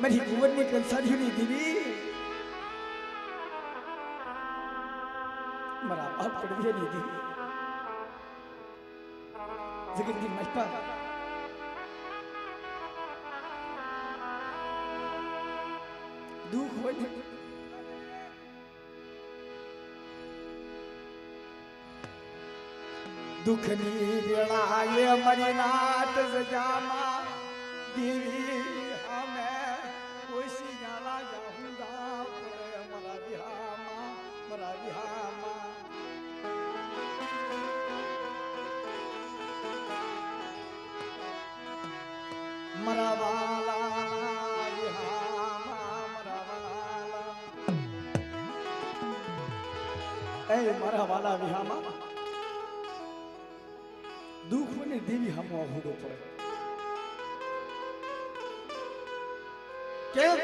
मेरी कुंवर ने कंसारी नहीं दीदी मरा बाप कड़विया नहीं दी जगत की महिमा दुख हो दुखनी वेला ये मरी नाथ सजामा देवी हमें कोई गाला जाऊंगा मरा बिहामा मरा वाला मरा वाला विहामा दुख ने देवी हम आहुडो पड़े क्या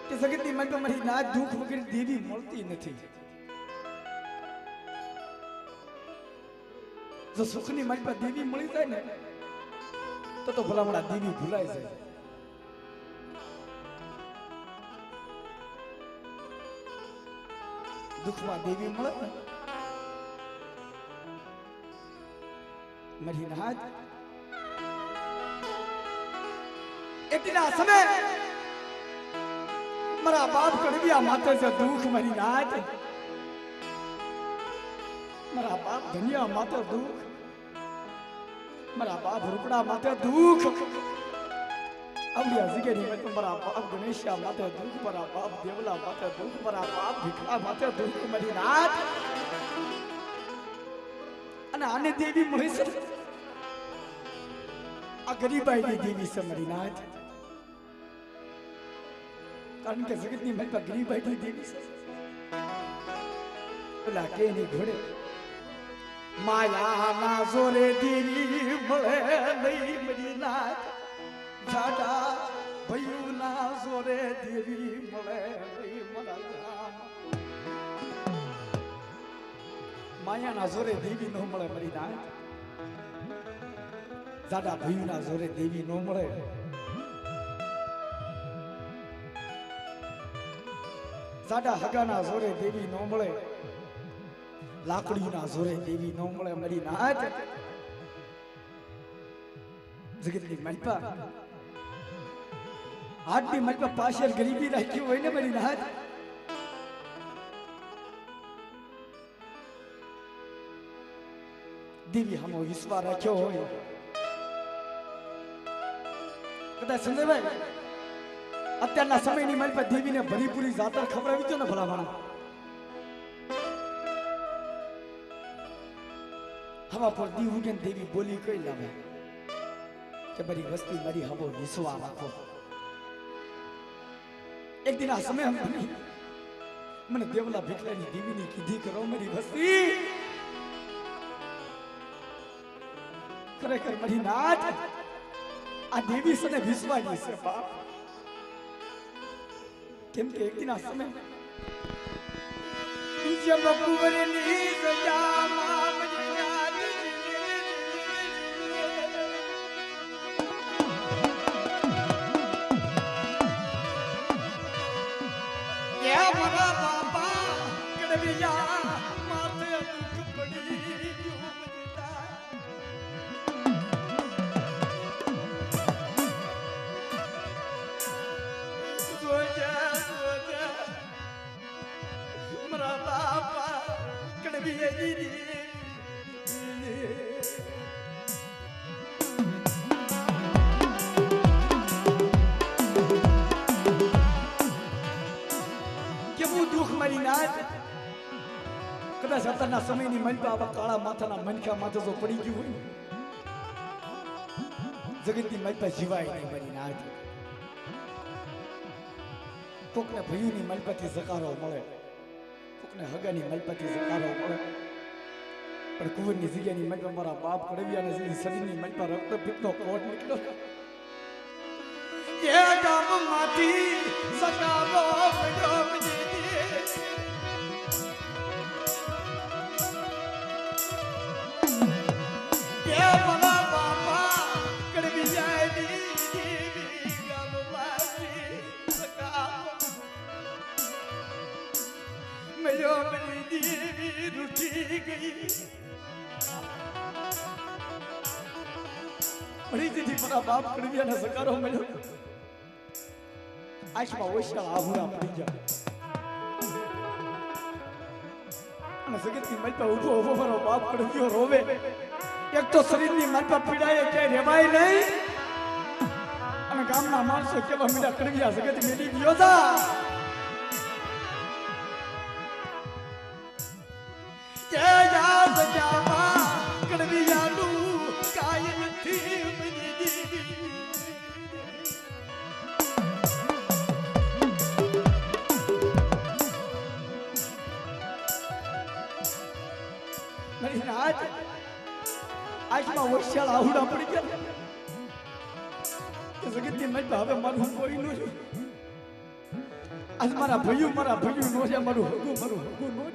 कि जगतनी मन में मरी ना दुख वगैरह देवी મળતી નથી जो सुखनी मन पर देवी મળી જાય ને તો ભલામણા દેવી ભૂલાઈ જાય दुख में देवी મળે मरी नाथ एक दिन समय मरा बाप कड़विया माते से दुख मरी नाथ मरा बाप धनिया माते दुख मरा बाप रुपड़ा माते दुख अवलिया जिगेरी में मरा बाप गणेशिया माते दुख मरा बाप देवला माते दुख मरा बाप भिखला माते दुख मरी नाथ અને આને દેવી મળી છે આ ગરીબાઈની દેવી છે મરી નાથ કારણ કે જગતની મન પર ગરીબાઈની દેવી છે ઓલા કેની ઘોડે માયાના જોરે દેવી મળે નહીં મરી નાથ જાડા ભયુના જોરે દેવી મળે નહીં મરા माया ना जोरे देवी नो मळे मरी नाथ जाडा भयु ना जोरे देवी नो मळे जाडा हगा ना जोरे देवी नो मळे लाकड़ी ना जोरे देवी नो मळे मरी नाथ जगतनी मलपा आटनी मलपा पाशर गरीबी राखी होय ने मरी नाथ देवी हमो विश्वास रखो हो कदा संजय भाई અત્યારના સમયની મારી પર દેવીને ભરીપૂરી જાતર ખવડાવી દો ને ભલા માણા હવા પર દી ઉગે દેવી બોલી કઈ લાવે કે મારી વસ્તી મારી હવો વિશ્વાસ રાખો એક દિન આ સમય મને દેવલા ભીખલાની દેવીની કીધી કરો મારી વસ્તી खरेखर मरी नाथ आ देवी सने विश्वास से बाप केम के एक दिन आ समय जब कुंवर नी सजा माम नाथ ये मरा बाबा कड़विया माथे दुख पड़ी कदाच અત્યારના સમયની મન પર આવા કાળા માથાના મનખા માથે જો પડી ગયું હોય જગતની મન પર જીવાય નહીં મરી નાથ કોકને ભયુની મન પરથી જકારો મળે કોકને હગાની મન પરથી જકારો મળે પણ કુંવરની જગ્યાની મન પર મારા બાપ કડવિયાને શરીરની મન પર રક્તપિત્તનો કોટ નીકળ્યો ये गाम माटी सकावो गम दीदी ये बना बाबा कड़वी जाए दीदी રહી ગઈ ફરીથી મારા બાપ કડવિયાના સકારો મળ્યો આંખમાં ઓછા આહુડા પડી ગયા અને જગતની મલપા ઊભો ઊભો મારો બાપ કડવિયો રોવે એક તો શરીરની મલપા પીડાય ક્યાંય રેવાય નહીં અને ગામના માણસો કેવા મીડા કડવિયા જગત મેલી ગયો તા યાદ જાવા કડવિયાનું કાય નથી મરી નાચ આંખમાં વરસાળ આહુડા પડી ગયા કે જગતની મલપા હવે મારું કોઈ નો છે આજ મારા ભયું નો છે મારું હગું નો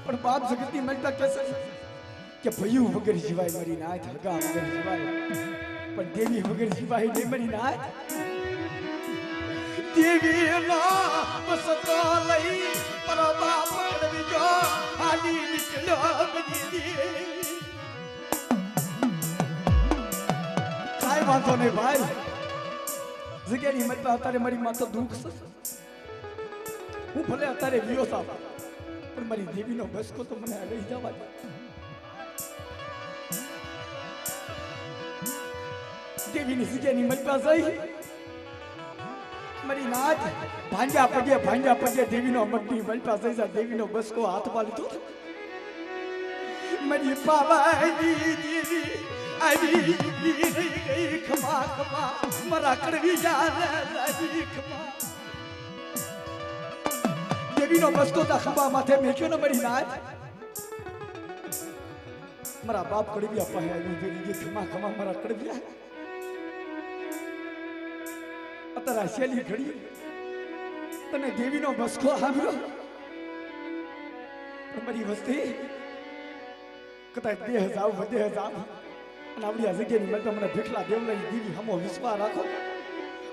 પણ બાપ જગતની મલપા કહેશે કે ભયું વગર જીવાય મારી નાથ હગા વગર જીવાય પણ દેવી વગર જીવાય નહીં મારી નાથ દેવી ના બસતો લઈ મારો બાપ કડવી જો હાલી નીકળ્યો બની કાઈ વાંધો નહીં ભાઈ જગ્યાની મતલબ અત્યારે મારી માતા દુઃખ છે હું ભલે અત્યારે વિયો સાપ પણ મારી દેવીનો બસકો તો મને લઈ જવા દે દેવીની જગ્યાની મતલબ જઈ મારી નાથ ભાંગ્યા પગે દેવીનો અમરની મલપા જઈ જા દેવીનો બસકો હાથમાં લીધો મારી પાવાની દેવી આવી રહી ગઈ ખમા મારા કડવી જાની ખમા દેવીનો બસકો તા ખંભા માથે મેક્યો ને મારી નાથ મારા બાપ કડવિયા પાસે આવી ગઈ ખમા મારા કડવિયા અત્યારે શેલી ઘડી તને દેવીનો બસકો આવ્યો તમારી વસ્તી કદાચ 2000 વધે 1000 અને આપણી આ જગ્યાની મેં તમને ભીખલા દેવલાઈ દેવી હમો વિશ્વાસ રાખો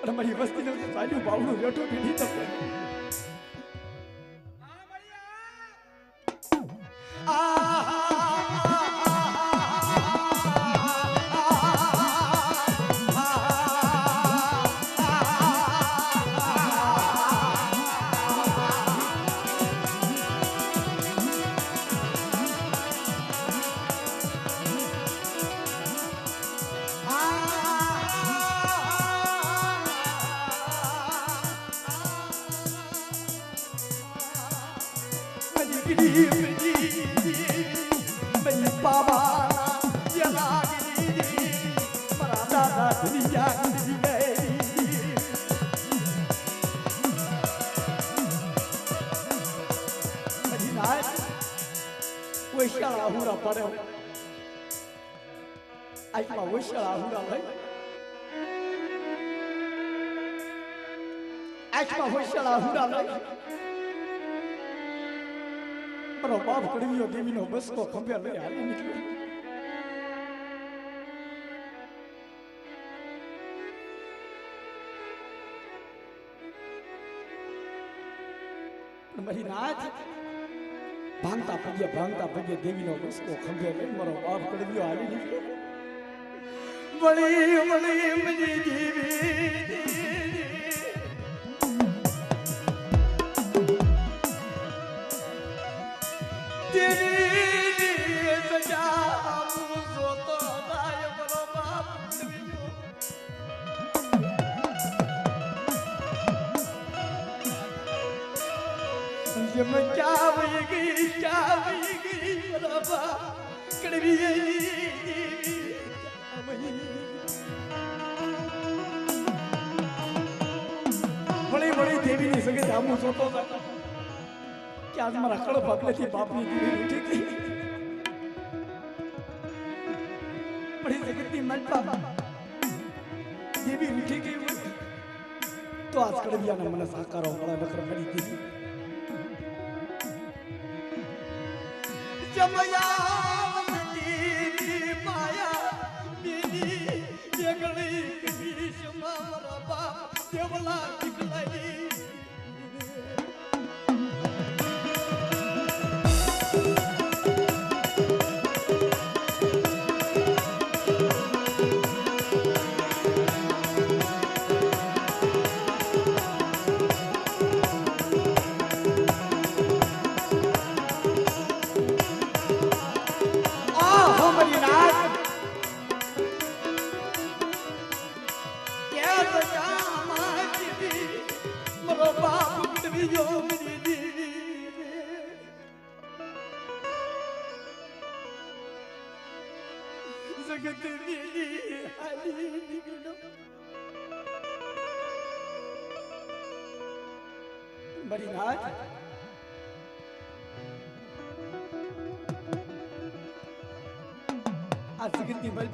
અને મારી વસ્તીને સાજુ બાવડું બેઠું પીધી તમને બાપ કડવીઓ દેવીનો બસકો ખંભે લઈ હાલી નીકળ્યો મારી નાથ ભાંગતા પગે દેવીનો બસકો ખંભે લઈ મારો બાપ કડવીઓ હાલી નીકળ્યો વળી મરી દેવી ચાવી ગઈ બરાબર કડવી વળી દેવીની સગે આમું જોતો કે આજ મારા કળ ભાગલેથી બાપની દેવી ઉઠી ગઈ પડી જગતની મલપા દેવી ઉઠી ગઈ તો આજ કડવિયાના મને સાકારો મળે નકર મરી દીધી જમયાવતી માયા બીની જગળી કીશ મારા બાપ દેવલા નીકળાઈ જગત વેલી હાલી નીકળો મારી નાથ આ જગતની બલ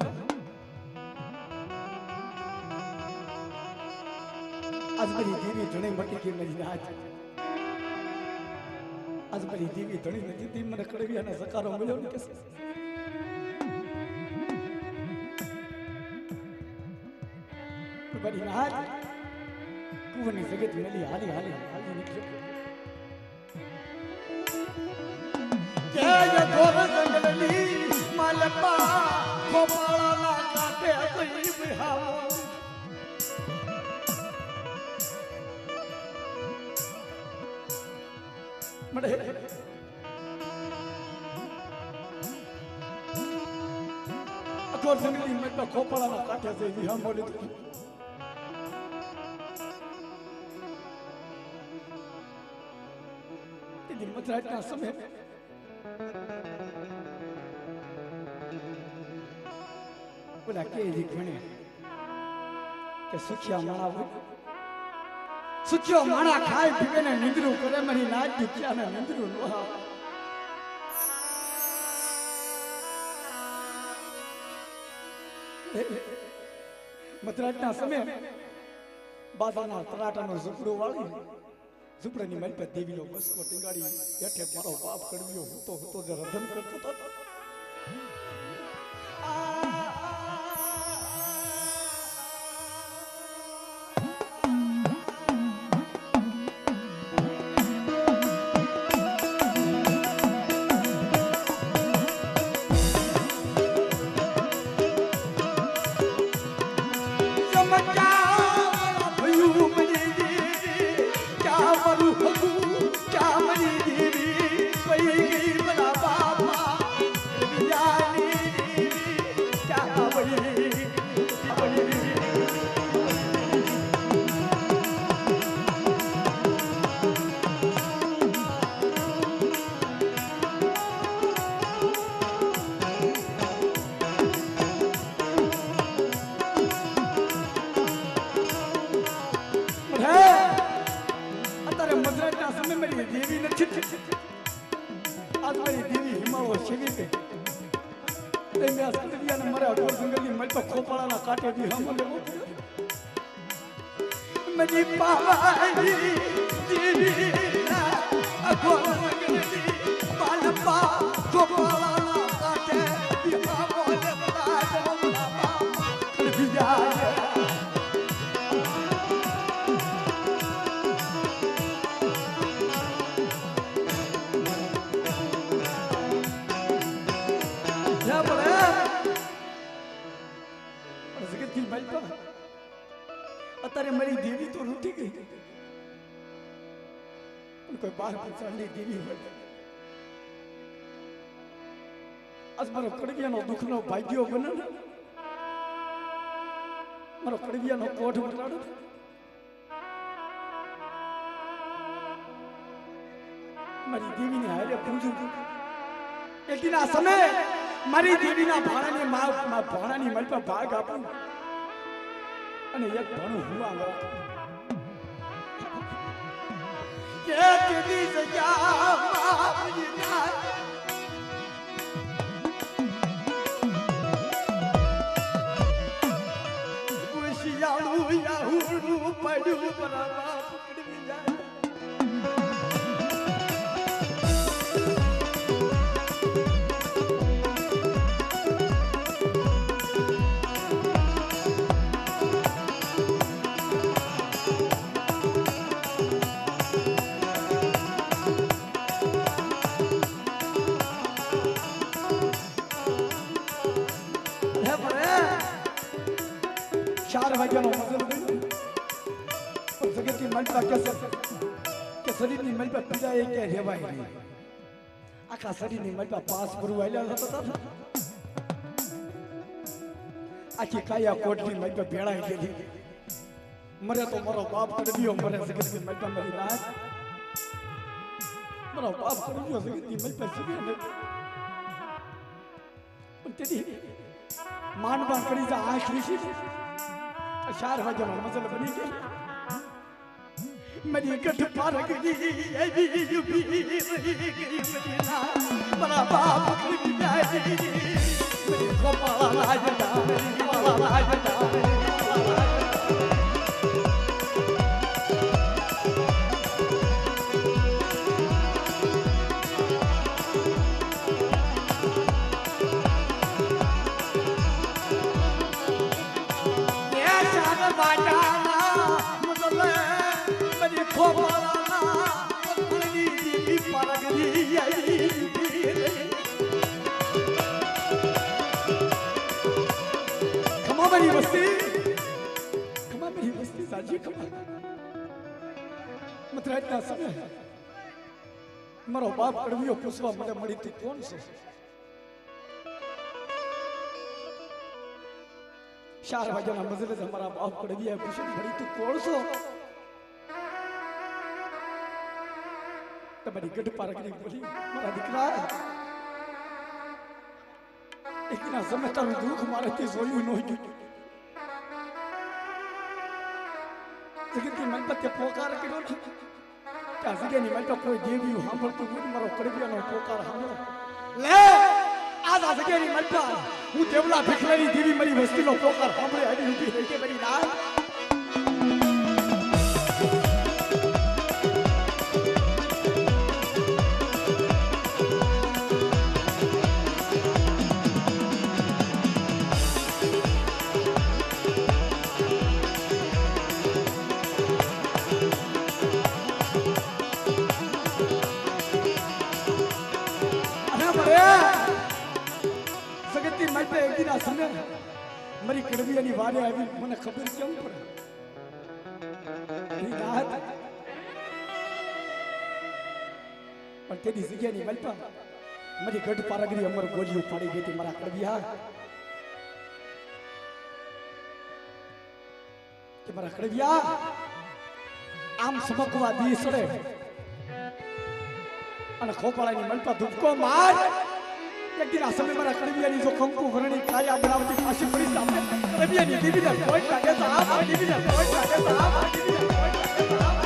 આજ મારી દેવી ધણી મટી ગઈ મારી નાથ આજ મારી દેવી ધણી નથી તે મને કડવિયાના સકારો મળ્યો ને કે મારી નાથ કુંવરની જગત મેલી હાલી હાલી હાલી નીકળ્યો કે ગોર જંગલની માલપા ખોપાળાના કાંઠે કોઈ બિહાવો મળે ગોર જંગલની માલપા ખોપાળાના કાંઠે જઈ બિહાવો લીધું મધરાતના સમય બોલા કે ભણે કે સુખ્યા માણા હોય સુખ્યો માણા ખાય પીવે ને નિંદરું કરે મારી નાચ દુખ્યા ને નિંદરું નો મધરાતના સમય બાદાના તરાટાનો ઝૂંપડું વાળી ઝૂંપડાની મારી પર દેવીનો બસકો ટીંગાડી બેઠે મારો બાપ કડવ્યો હતો જે રધન કરતો હતો અત્યારે મારી દેવી તો રૂઠી ગઈ પણ કોઈ બાર પચાસની દેવી હોય આજ મારો કડવિયાનો દુઃખનો ભાગ્યો બને ને મારો કડવિયાનો કોઠ બતાડો મારી દેવીને હારે પૂજું એટલીના સમય મારી દેવીના ભાણાની મલ પર ભાગ આપું અને એક ભણું હુવા એક દિવસ પડ્યું બરાબર પકડી જાય વાગ્યાનો મસલ ગયો જગતની મલપા કે શરીરની મલપા પીડા એ કે રેવાય નહીં આખા શરીરની મલપા પાસ ભરવાયેલા હતા આખી કાયા કોટની મલપા ભેળાઈ ગઈ મરે તો મારો બાપ કડવ્યો મરે જગતની મલપા મારી રાત મારો બાપ કડવ્યો જગતની મલપા જીવે ને પણ તેથી માંડવા કરી જા આંખ લીધી 4 વાગ્યાનો મસલ બની ગયો मेरी गठ पार गई मेरा बाप मेरी गोपाला राजदा मारो बाप कड़वियो पुष्पा मने मड़ी थी कौन से 4 वाग्याना मजले हमारा बाप कड़विया पुष्पा मड़ी तू कौन सो तमरी गढ़ पारकनी बोली मारा दिकरा इतना समय तारू दुख मारे ते जोयू नो जो जगत की मन पे पोकार करो क्या सके नहीं मैं तो कोई देवी हूं हम तो गुरु मारो कड़विया नो पोकार हम ले आज आ सके नहीं मैं तो हूं देवला भिखलरी देवी मरी वस्ती नो पोकार हमरे हरी उठी है के मेरी नाल मरी कड़विया नी वारे आवी मने खबर क्यों पड़े ई रात पर तेरी जगह नी मलपा मरी गढ़ पारगरी अमर गोली उपाड़ी गई थी मारा कड़विया के मारा कड़विया आम समकवा दी सड़े अन खोपड़ा नी मलपा दुबको मार एक दिन असम में मारा कड़विया नी जो कंकु भरणी काया बनावती फांसी पड़ी सामने कड़विया नी दीदी ने कोई कागे साहब दीदी ने कोई कागे साहब दीदी ने कोई कागे साहब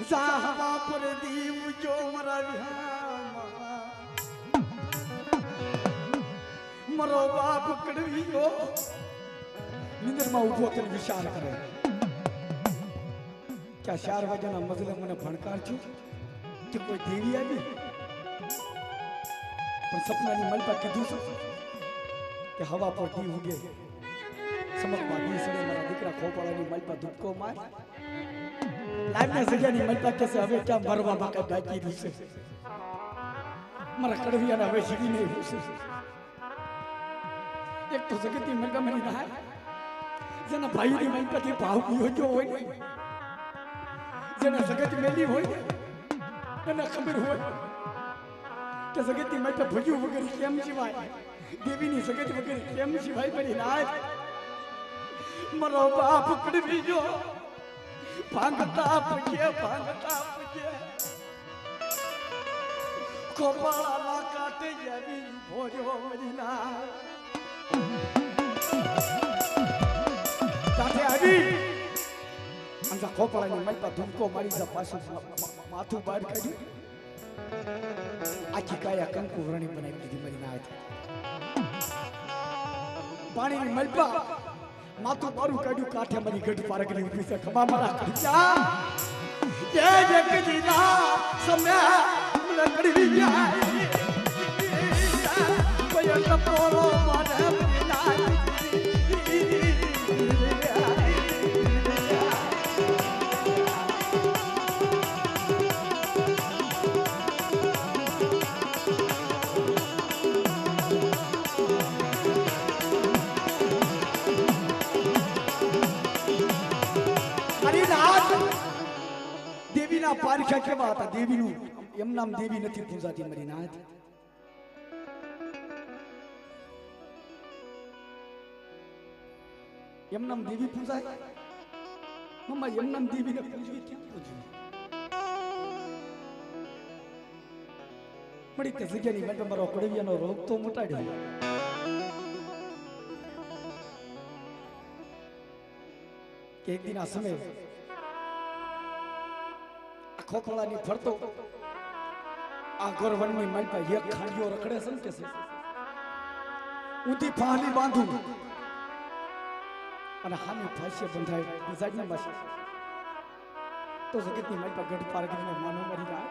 साहबा पर दीव जो मरा मरो बाप कड़वियो निंदर में उठो तो विचार करे क्या 4 वाग्याना मजले मने भणकार छू कि कोई देवी आई पर सपना नी मलपा कीधु कि हवा पर दी उगे समक बागी सने मारा दीकरा खोपड़ा नी मलपा धुपको मार लाइफ में जगह नहीं मलपा कैसे हवे क्या मरवा बाका बाकी दूसरे मरा कड़विया ना हवे सीधी नहीं दूसरे एक तो जगह ती मलका में नहीं है जना भाई नी मलपा के भाव की हो जो होई जना जगत मेली होई ना खबर होई तो जगह ती मलपा भजू वगैरह केम जीवाय देवी नी जगत वगैरह केम जीवाय बनी ना मरो बाप कड़वी जो भांगता पुजे खोपड़ा ना काटे जावी भोजो मरीना काटे आवी अंजा खोपड़ा नी मलपा धुमको मारी जा पासो माथू बाहर काढी आखी काया कंकु वरणी बनाई दीदी मरीना आई पानी नी मलपा माथू मारू काढू काठे मरी गढ़ पारगरी उठी से खबा मारा कड़विया ये जग दीदा समय लकड़िया कोई टपोरो मारे बिना पारिखा के बात देवी नु એમ નામ દેવી નથી પૂજાતી મારી નાથ એમ નામ દેવી પૂજાય મમ્મા એમ નામ દેવીને પૂજવી ક્યાં પૂજવી મળી તે જગ્યાની માટે મારો કડવિયાનો રોગ તો મટાડ્યો કે એક દિન આ સમય ખોખલાની ફરતો આ ગોરવનની માલપા એક ખાંડિયો રખડે છે ને કે છે ઊંધી ફાલી બાંધું અને હામી ફાંસીએ બંધાય બીજાની પાસે તો જગતની માલપા ગઢ પારગીને માનો મરી ગયા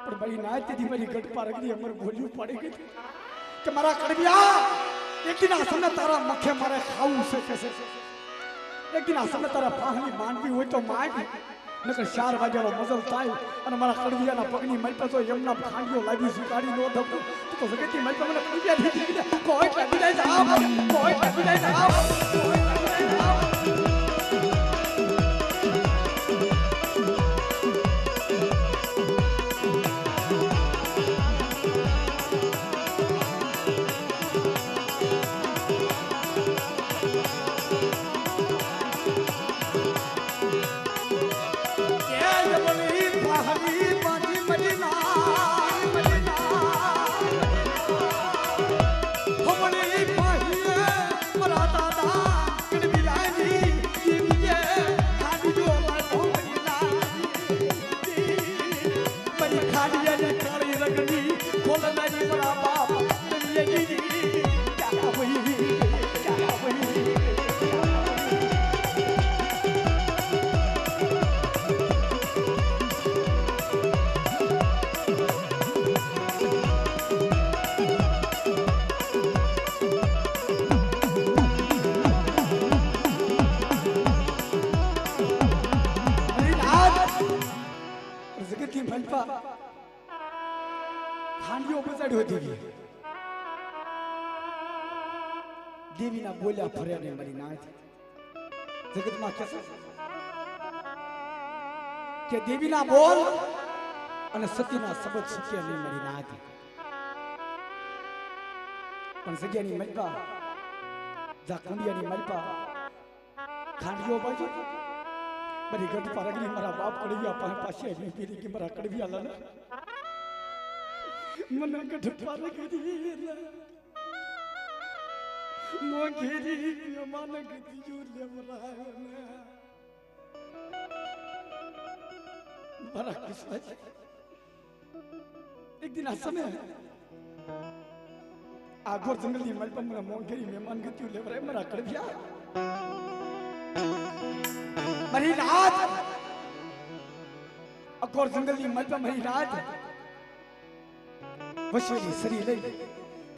પણ મારી ના તેથી મારી ગઢ પારગી અમર બોલ્યું પડી ગઈ કે મારા કડવિયા એક દિન આ સમય તારા મખે મારે ખાવું છે કે છે એક દિન આ સમય તારા ફાહલી માંડવી હોય તો માંડ નકર 4 વાગ્યાનો મજલ થાય અને મારા કડવિયાના પગની માલપા તો એમના ખાંડિયો લાવી સુકાડી નો ધકો તો જગતની માલપા મને કડવિયા દીધી કોઈ કાઢી જાય જાવ કોઈ કાઢી જાય જાવ કોઈ કાઢી જાય જાવ ખાંડિયો બજાડ્યો દેવી દેવીના બોલ્યા ફર્યા ને મારી નાથ જગતમાં કે દેવીના બોલ અને સતીના શબ્દ સત્ય નહીં મારી નાથ પણ જગ્યાની મલપા જા કંડિયાની મલપા ખાંડિયો બાજુ મારી ગઢ પારગરી મારા બાપ કડવિયા પાસે આવી પીરી કે મારા કડવિયા લાલા મને ગઢ પારગરી મોઘેરી યમાન ગતિયો લેવરાયો ને મારા કિસ્મત એક દિન આ સમય આ ઘોર જંગલની મલપા મને મોઘેરી મહેમાન ગતિયો લેવરાય મારા કડવિયા મારી રાત અકોર જંગલની મલપા મારી રાત વસવેલી સરી લઈ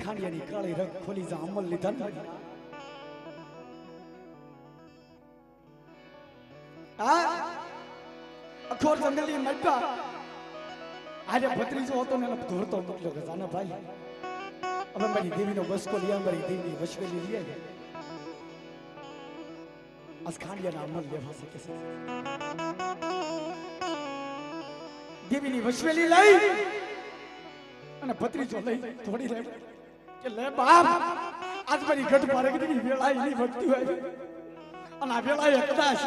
ખાંડિયાની કાળી રગ ખોલી જા અમલ લીધા આ અકોર જંગલની મલપા આજે ભત્રીજો હતો ને ધોરતો મોકલ્યો કે જાના ભાઈ હવે મારી દેવીનો બસકો લીયા મારી દેવી વસવેલી લીયા आज खांडियाना अमल लेवा सके से देवीनी वसवेली लई અને ભત્રીજો લઈ થોડી રે કે લે બાપ આજ મારી ગઢ પારગીની વેળા એની વખતી હોય અને આ વેળાએ કદાચ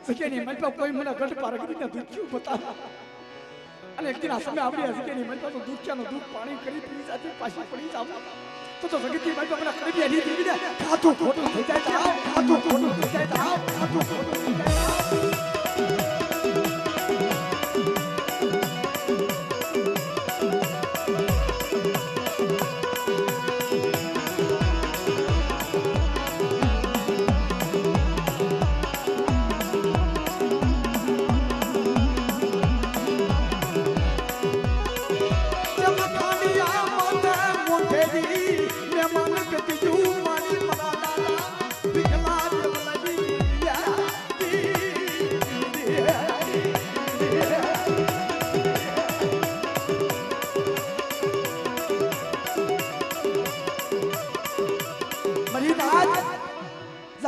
સકેની મન પર કોઈ મને ગઢ પારગીને દુખ્યું બતા અને એક દિન આ સમય આવડી સકેની મન પર તો દુખ્યાનો દૂધ પાણી કરી પી સાથે પાછી પડી જાવ તો જગતની મન પર મને કડવી આની દીવીને ખાતું ખોટું થઈ જાય જાવ ખાતું ખોટું થઈ જાય જાવ ખાતું ખોટું થઈ જાય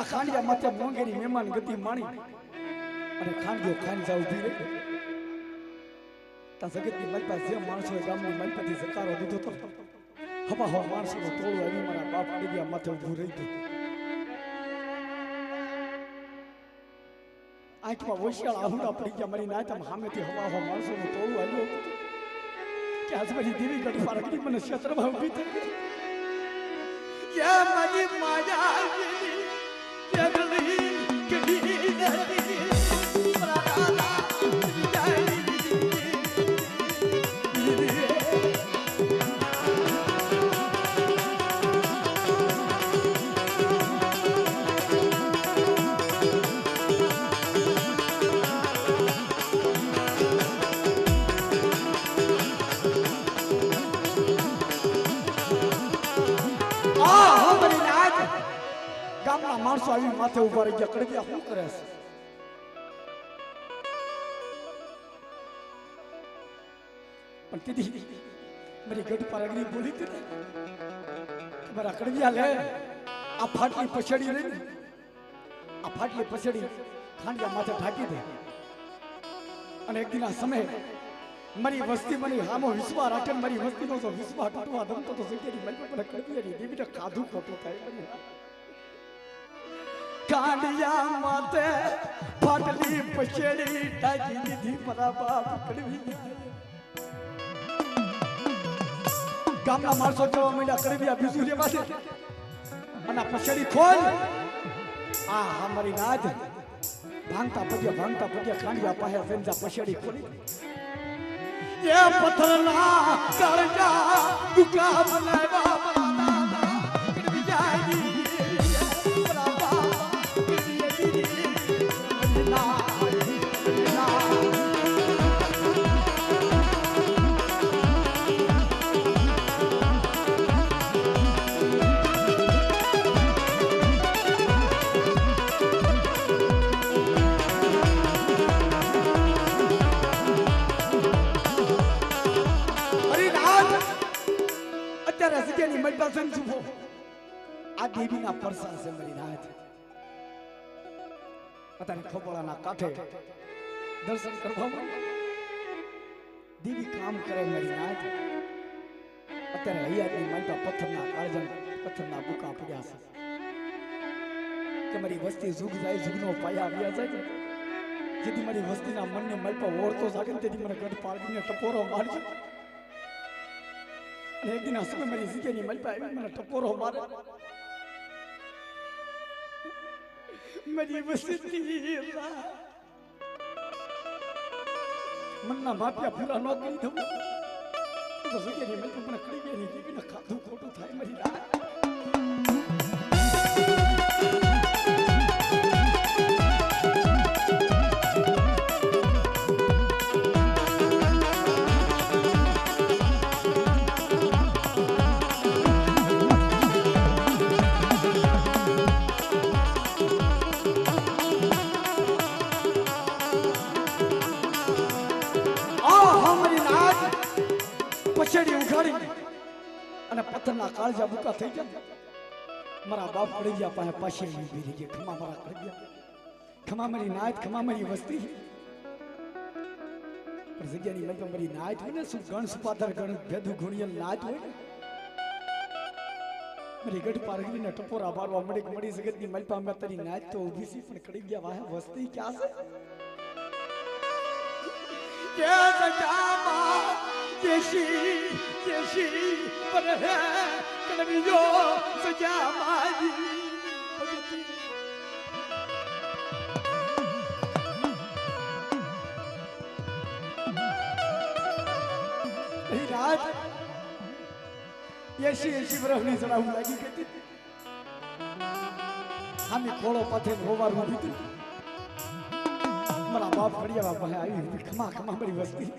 ખાંડિયા માથે મોંઘેરી મહેમાન ગતિ માણી અને ખાંડિયો ખાઈ જાવ ઉભી રહી તા જગતની મલપા જે માણસો ગામની મલપાથી જકારો દીધો તો હવા હવા માણસોનો ટોળું આવી મારા બાપ અડીયા માથે ઊભું રહી ગયું. આંખમાં વોશિયાળ આહુડા પડી ગયા મારી નાત સામેથી હવા હવા માણસોનું ટોળું આવ્યું કે આજ મારી દેવી ગઢ પારકડી મને ક્ષેત્રમાં ઊભી થઈ ગઈ. યા મારી માયા આવી જગલી કડી નથી પ્રાણા માણસો આવી માથે ઉભા રહી ગયા. કડવિયા શું કરે છે? પણ કીધી મારી ગઢ પર અગ્નિ બોલી હતી મારા કડવિયા લે આ ફાટલી પછડી રહી આ ફાટલી પછડી ખાંડિયા માથે ઢાંકી દે અને એક દિના સમય મારી વસ્તી મને હામો વિશ્વા રાખે મારી વસ્તીનો તો વિશ્વા તૂટવા દમતો તો જગ્યાની મલપા મને કડવિયાની દેવીને ખાધું ખોટું થાય. કાંડિયા માથે ફાટલી પછેડી ટાકી દીધી મારા બાપ કડવિયા. ગામના માણસો જોવા માંડ્યા કડવિયા બીજું લેવા દે અને પછેડી ખોલ. આ મારી નાદ ભાંગતા પગ્યા કાંડિયા પાસે ફેંજા પછેડી ખોલી. એ પથ્થરના કાળજા દુકા બનાવ્યા મારા દાદા કડવિયાની. આ દેવીના પરસા છે મારી નાથ. અત્યારે ખોપડાના કાંઠે દર્શન કરવા દેવી કામ કરે મારી નાથ. અત્યારે હૈયાની માલપા પથ્થરના કાળજણ પથ્થરના બુકા પડ્યા છે કે મારી વસ્તી જુગ જાય જુગનો પાયા આવ્યા જાય. જેથી મારી વસ્તીના મનને માલપા ઓળતો જાગે ને તેથી મને ગઢ પાડીને ટપોરો મારજો. એક દિન હસમે મારી જગ્યાની મલપા આવી મને ટપોરો મારે. મારી વસ્તી મનના માપિયા પૂરા ન કરી દઉં તો જગ્યાની મલપા મને કડવિયાની દેવીને ખાધું ખોટું થાય મારી રાત. પછેડી ઉઘાડી અને પથ્થરના કાળજા બુકા થઈ ગયા. મારા બાપ કડવિયા પાસે પાછી ઊભી રહી ગઈ. ખમા મારા કડવિયા, ખમા મારી નાત, ખમા મારી વસ્તી. પણ જગ્યાની મલપા મારી નાત હોય ને શું ગણ સુપાધર ગણ ભેદુ ગુણિયલ નાત હોય ને મારી ગઢ પારગીને ટપોરા મારવા મળી જગતની મલપા મેં તારી નાત તો ઊભી છે પણ કડવિયા વાહે વસ્તી ક્યાં છે? કે સજામાં દેશી પર હે કડવિયો સજા માજી ભગતી. એ રાત 80 વર્ષની ચડાવું લાગી ગઈ. આમી ખોળો પથે હોવાર ઊભી હતી. મારા બાપ કડિયા પાસે આવી ખમા મારી વસ્તી.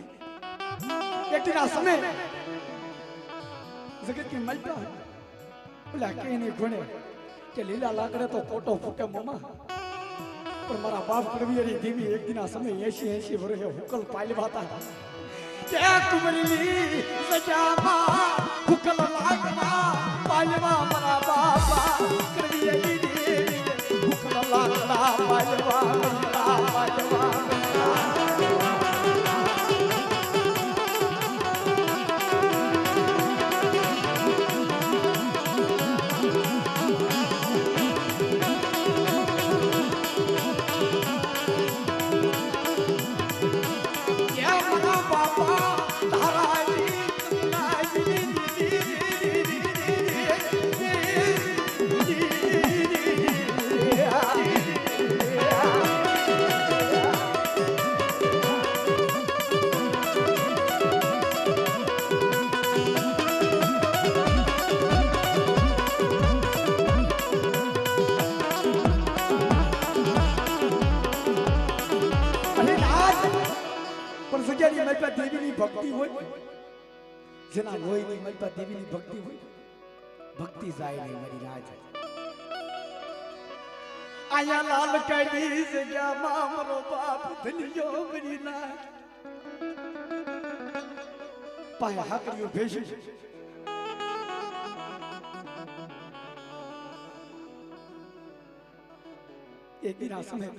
એકટીના સમય જગતની મલપા ઓલા કહીને ઘોડે કે લીલા લાકડે તો પોટો ફૂટે મોમાં. પણ મારા બાપ કડવિયાની દેવી એક દિના સમય 80 વર્ષે હુકલ પાલવા હતા. કે કુમરીની સજામાં હુકલ લાગવા પાલવા મારા બાપા કડવિયાની દેવી હુકલ લાગવા પાલવા પાલવા. જગ્યાની મલપા દેવીની ભક્તિ હોય જેના લોહીની મલપા દેવીની ભક્તિ હોય ભક્તિ જાય નહીં મરી ના જાય આયા લાલ કડી જગ્યામાં મારો બાપ ધનિયો મરી ના પાયા હાકડીઓ ભેસી एक दिन समय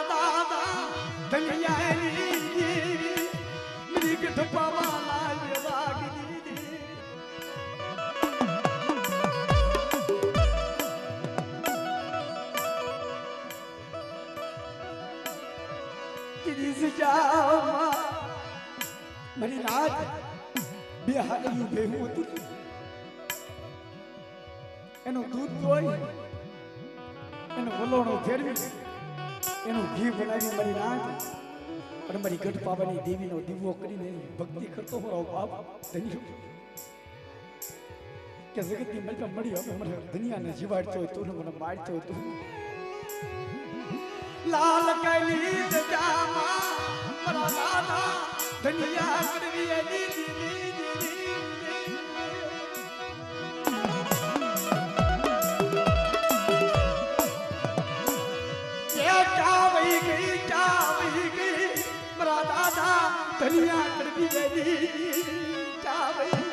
दादा धनिया मेरी गठपा वाला ये मेरी रात बिहारी बेहू होती एनो दूध दोई एनो वलोणो फेरवी एनो घी बनावी मारी रात और मारी गढ़ पावानी देवी नो दीवो करीने भक्ति करतो हो बाप धन्य के जगत की मलका मड़ी हो हमरे दुनिया ने जीवाड़तो तो મને મારતો તો लाल कैली जामा मरा लाला दुनिया करवी दी धनिया करवी चावई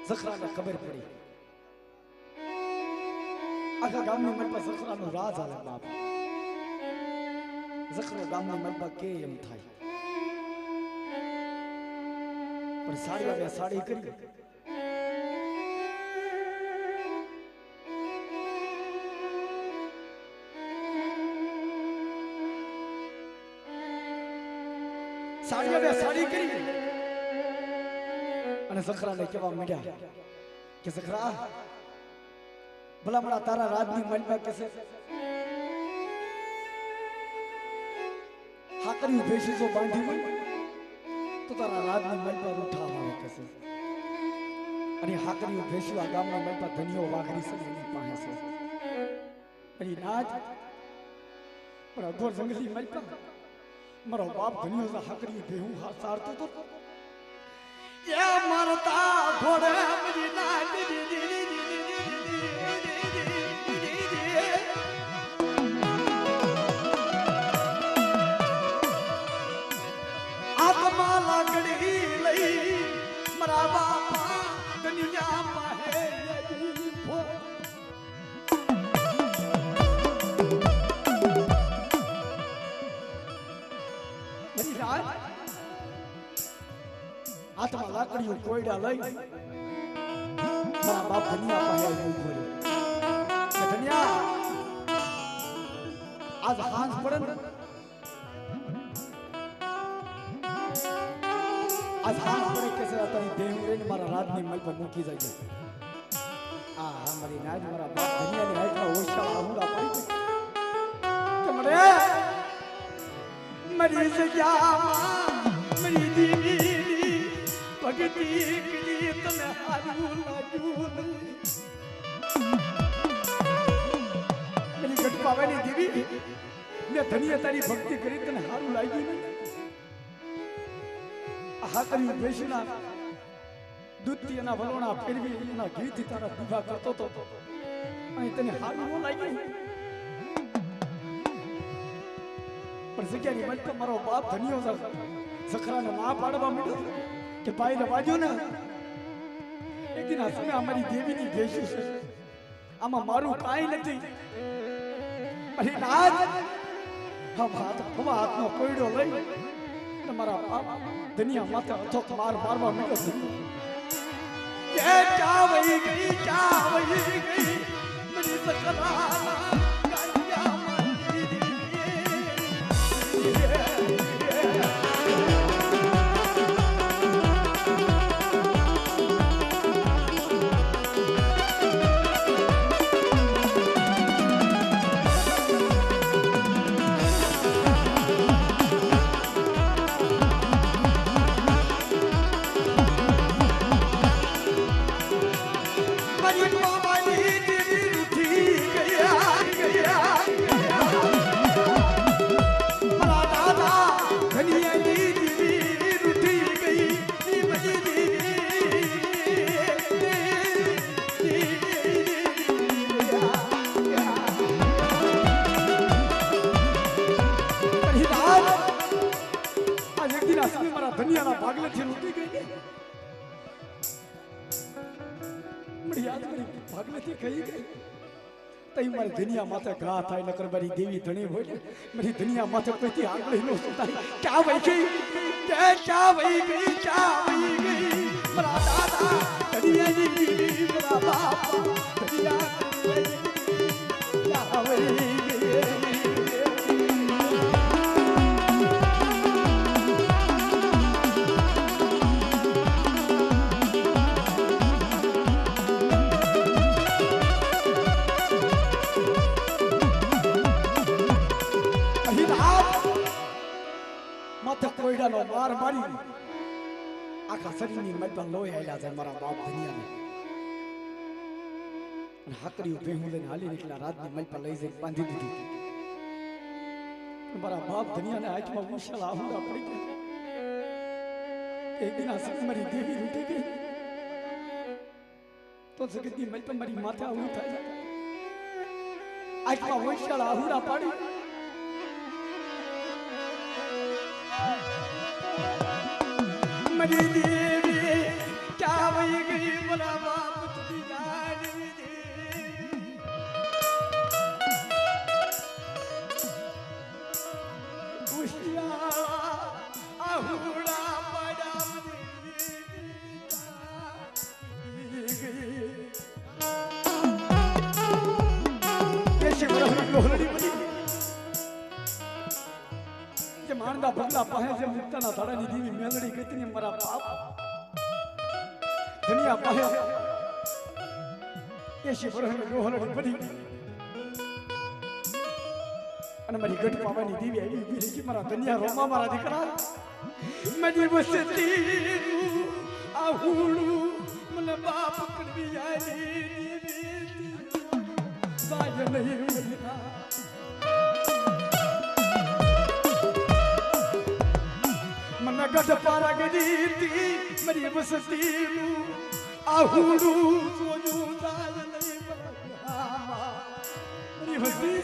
जखरा ने खबर पड़ी आखा गाम में मन पर जखरा नो राज आले बाप जखरो गाम में मन पर के एम थाई पर साड़ी वाले साड़ी करी साड़ी वाले साड़ी करी અને સખરા ને કેવા મળ્યા કે સખરા ભલા ભલા તારા રાજની મલમાં કેસે હાકરી ભેસી જો બાંધી હોય તો તારા રાજની મલમાં ઉઠા આવે કેસે અને હાકરી ભેસી આ ગામના મલમાં ધનિયો વાઘરી છે એની પાસે છે અરી નાજ પણ અઘોર જંગલી મલમાં મારો બાપ ધનિયો છે હાકરી ભેહું સારતો તો ये मरता घोड़े मेरी नाच आत्मा लगड़ी लई मरा बापा दुनिया पाहे मेरी राज आत्मा लाकड़ियों कोयडा लई मारा बाप धनिया पाया नहीं बोले धनिया आज हांस पड़न आज हांस पड़े कैसे आता है देवरे ने मारा रात में मल पर मुकी जाए आ हमारी नाज मारा बाप धनिया ने हाइट का ओशा आऊंगा पड़ी कमरे मरी से क्या मरी दीदी भगती के तने हारू लाजून मेरी गट पावानी देवी ने धनिया तारी भक्ति करी तने हारू लागी ने हाकरी बेशना दूती ना वलोणा फेरवी ना गीत तारा विवाह करतो तो अई तने हारू नो लागी पर जग्यानी मन तो मारो बाप धनियो जखरा ने ना पाडवा मीठो के भाई ने बाजू ना एक दिन हसमे हमारी देवी नी भेशु से आमा मारू काई नथी अरे राज हम हाथ हवा हाथ नो कोयडो लई તમારા બાપ દુનિયા માથે અથો માર મારવા માંડ્યો એ ચા વહી ગઈ મની સકલાના ગાંડિયા મારી ધનિયાના ભાગલેથી લૂટી ગઈ મળી યાદ કરી ભાગલેથી કહી ગઈ તઈ મારી ધનિયા માથે ઘા થાય નકર મારી દેવી ધણી હોય મારી ધનિયા માથે કોઈથી આંગળી નો સુતાય ક્યાં વહી ગઈ મારા દાદા ધનિયાજી મારા બાપ ધનિયા ક્યાં વહી ગઈ કોયડાનો માર મારી આખા શરીરની મજબા લોહી આયલા છે મારા બાપ દુનિયાને અને હાકરીઓ ભેહું લઈને હાલી નીકળ્યા રાતની મજબા લઈ જઈને બાંધી દીધી મારા બાપ દુનિયાને હાથમાં મુશ્કેલ આહુડા પડી ગયા એક દિન મારી દેવી લૂટી ગઈ તો જગતની મજબા મારી માથે આવું થાય હાથમાં મુશ્કેલ આહુડા પાડી मरी देवी क्या वही गई बोला बाप तुझी जान दे उशिया आहुड़ा पड़ा कैसे बड़ा लोहड़ी बनी मानदा बंगला पाहे से मुक्ताना धाड़ानी देवी मेलड़ी कितनी मरा बाप दुनिया पाहे ऐसी बरहन रोहलड़ी बनी અને મારી ગઢ પાવાની દેવી આવી ઊભી રહી મારા દુનિયા રોમા મારા દીકરા મની વસતી આહુડું મને બાપ કરવી આલી દેવી સાય નહીં મના મને ગઢ પારા ગીતી મરી વસતી આહુડું સોજું સાય નહીં મરી વસતી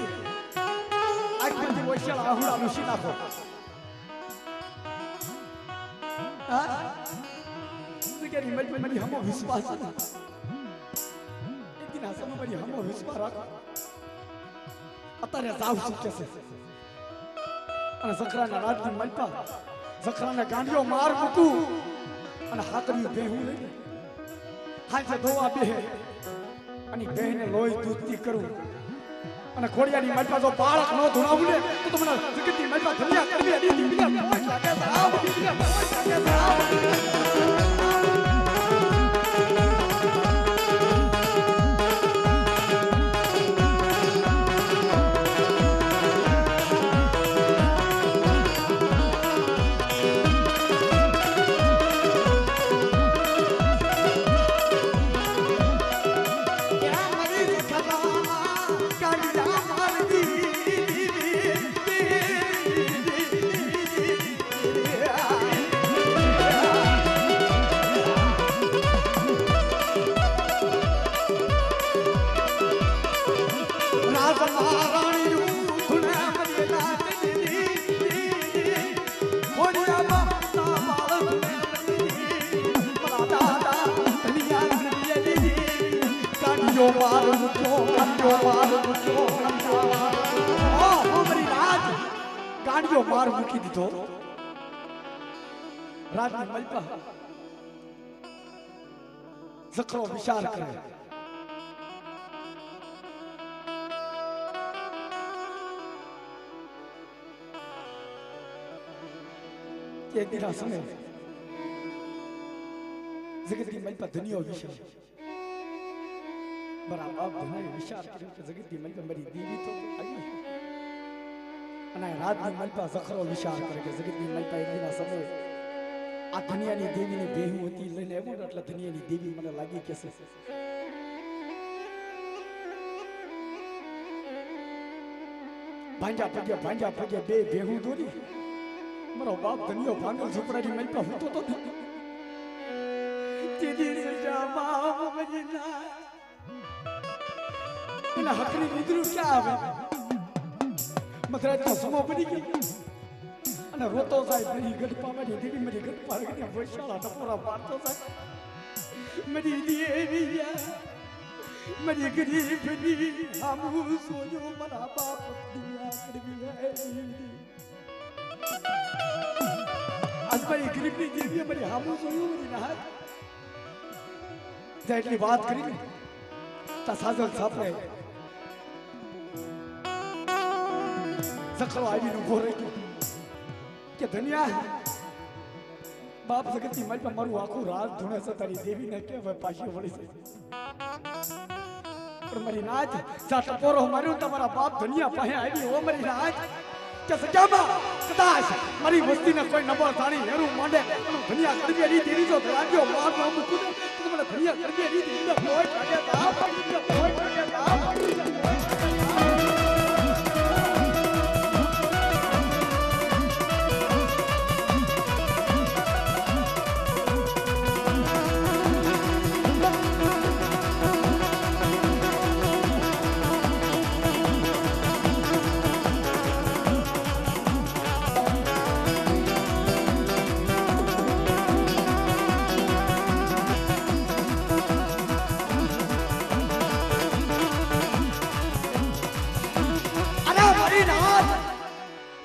वैशाल आहुड़ा लुसी नाखो जिगरी मरी हमो विश्वास एक दिन हसम मरी हमो विश्वास राखो अतारे जाव सुके से અને સખરાના રાતની મલપા સખરાને ગાંડિયો માર મૂકું અને હાકરી બેહું લઈ હાથે ધોવા બેહે અને બેહને લોહી દૂધતી કરું અને ખોડિયાની મલપા જો બાળક નો ધુણાવું ને તો તમને જગતની મલપા ધનિયા કરવી દીધી બિના કોઈ લાગે સાવ બિના કોઈ લાગે સાવ Yo, માંડ્યો માર મૂકી દીધો રાજની મલપા જખરો વિચાર કરે એક દિના સમય જગતની મલપા ધનિયો વિચાર બરાબર ધનિયો વિચાર કર્યો કે જગતની મલપા મારી દેવી તો આવી અને રાજની મલપા જખરો વિચાર કરે કે જગતની મલપા એક દિના સમય આ ધનિયાની દેવીની બેહુ હતી લઈને આવ્યો ને એટલે ધનિયાની દેવી મને લાગી કે છે ભાંજા પગે બે બેહુ દોરી મારો બાપ ધનિયો ભાંગલ ઝૂંપડાની મલપા હોતો તો તેદી સજા બાપ મજના એના હકની નીદરું ક્યાં આવે મધરાજનો સમો પડી ગયો અને રોતો જાય મારી ગઢપાવાની દેવી મારી ગઢપાળને વૈશાળા ટપોરા પાડતો જાય મારી દેવી મારી ગરીબની આમું સોયો મારા બાપ દુનિયા કરવી આજ મારી ગરીબની દેવીએ મારી આમું સોયું મારી ના જ્યાં એટલી વાત કરી તા સાજલ સાપરે સખરો આવીને ઉભો રહી ગયો કે ધનિયા બાપ જગતની મલપા મારું આખું રાત ધૂણે છે તારી દેવીને કે હવે પાછી વળી છે પણ મારી નાચ જા ટપોરો માર્યો તમારા બાપ ધનિયા પાસે આવી ઓ મારી નાચ કે સજામાં કદાચ મારી વસ્તીને કોઈ નબળ થાણી હેરું માંડે ધનિયા કરવી એની દેવી જો રાખ્યો માર નામ મૂકું તો મને ધનિયા કરવી એની દેવીને કોઈ કાઢે તા પડી કોઈ કાઢે તા પડી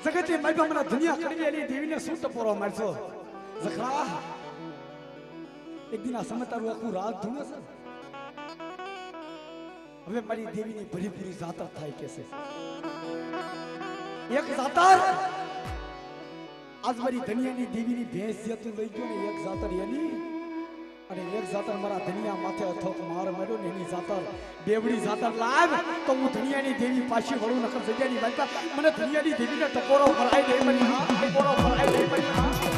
જગતની મલપા મને દુનિયા કરવી એની દેવીને શું ટપોરો મારશો જખરા એક દિન આ સમતારું આખું રાત ધૂણે છે હવે મારી દેવીની ભરીપૂરી જાતર થાય કે છે એક જાતર આજ મારી ધનિયાની દેવીની ભેંસ જે તું લઈ ગયો ને એક જાતર એની અને એક જાતર મારા ધનિયા માથે અથોક માર માર્યો ને એની જાતર બેવડી જાતર લાવ તો હું ધનિયાની દેવી પાછી વળું નકર જગ્યાની મલપા મને ધનિયાની દેવીને ટપોરો ભરાઈ દે મારી હા ટપોરો ભરાઈ દે મારી હા